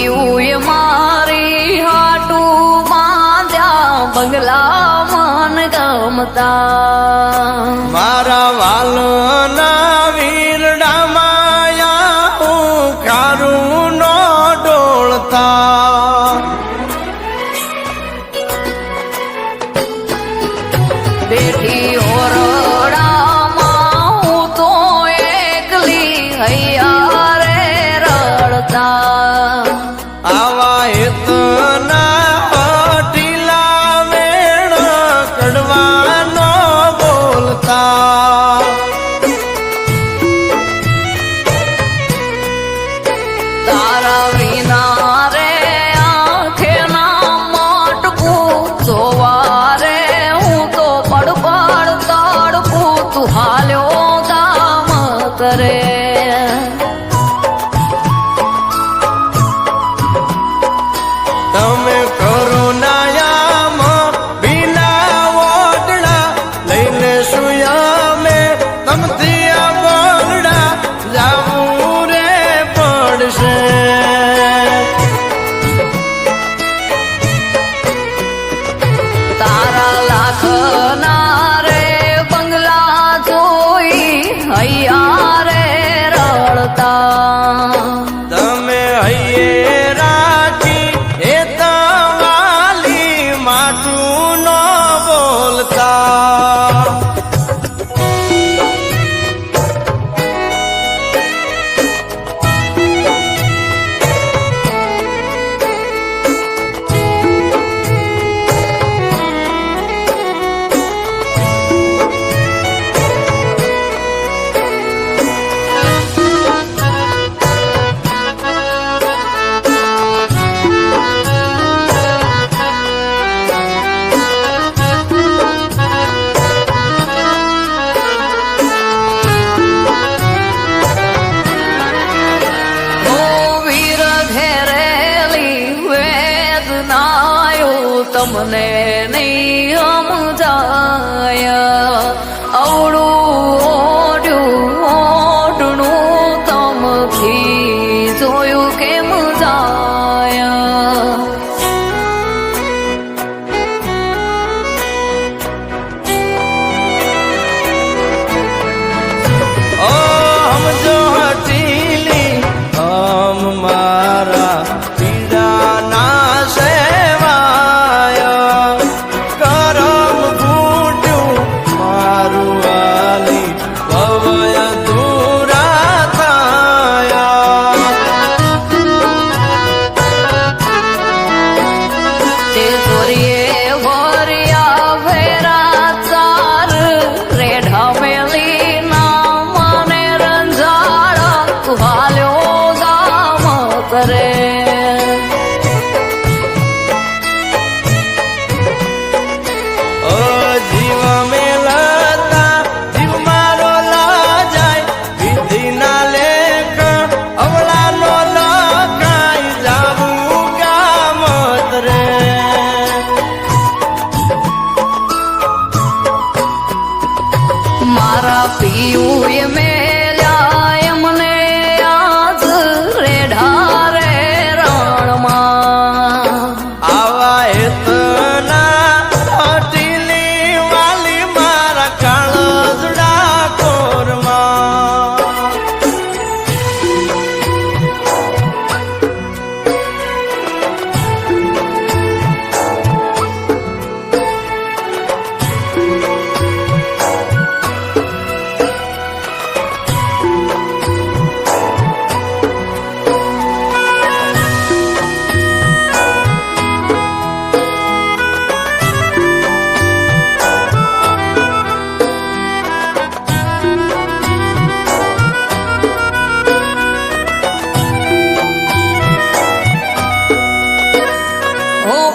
પીયું એ મારી હાટું બાંધ્યા બંગલા મન ગમતા મારા વાલના વીરડા માયા હું ખારું નો ડોળતા બેઠી ઓરડામાં હું તો એકલી હૈયા રે રડતા આવા હેતના ઢીલા વેણ કડવાનો બોલતા તારા વિના રે આંખે ના માટકું જોવા રે હું તો પડપડ તડકું તું હાલ્યો ગામ કરે તમે કરુણાયામાં બીના ઓટડા લઈને સુયામે તમથી આ બોલડા જાવું રે પડશે તારા લાખના રે બંગલા જોઈ હૈયા રે રડતા તમે હૈયે રાખી એ વાલી માથું ન બોલતા તમને નહીં સમજાય અવળું ઓઢ્યું ઓઢણું તમથી જોયું કેમ જાય સમજો હટીલી હમ મારા પીડાના સેવાય કરમ ફૂટ્યું મારું વાલી ભવય દૂરા થાયા તે જોરીએ વરિયા ભેરા ચાર રેઢા મેલી ના મને રંજાડા તું હાલ્યો ગામ કરે જીવ મેલતા જીવ મારો લાજાય વિધિ ના લેખ અવળા નો લખાય જાવું ગામત રે મારા પિયું એ મેલ્યા એમને આજ રેઢા રે રણમાં આવા હેતના હટીલી વાલી મારા કાળજડા કોરમાં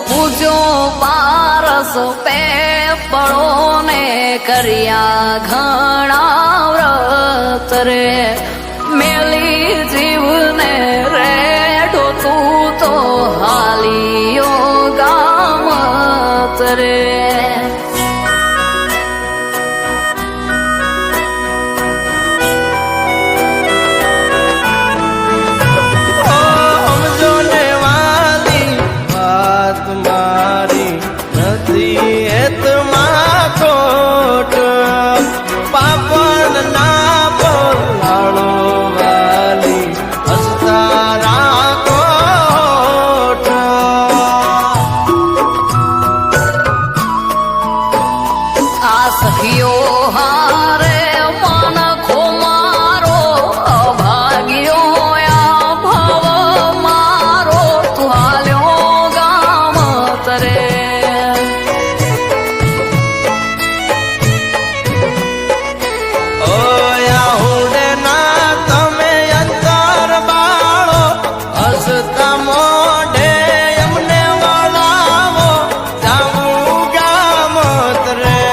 પૂજો પારસ પેપળો ને કર્યા ઘણા વ્રત રે મેલી જીવને રેડો તું તો હાલિયો ગામત રે સમજો ને હેતમાં ખોટ પાપણ ના બોલાડો વાલી હસતા રાખો હોઠ. આ સખીઓ હારે મન ખોમારો અભાગ્યો આ ભવ મારો તું હાલ્યો ગામ તરે. ઓયા હુડે ના તમે અંતર બાળો હસતા મોઢે એમને વળાવો જાવું ગામ તરે.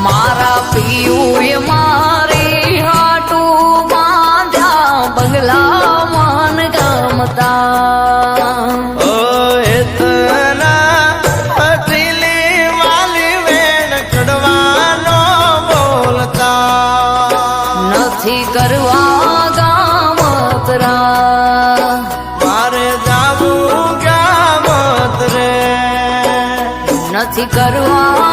મારા પિયુએ મારી હાટું બાંધ્યા બંગલા મન ગમતા. ઓ એતના હસીલી વાલી વેણ ચડવાનો બોલતા નથી કરવા ગામતરા. મારે જાવું ગામ તરે. નથી કરવા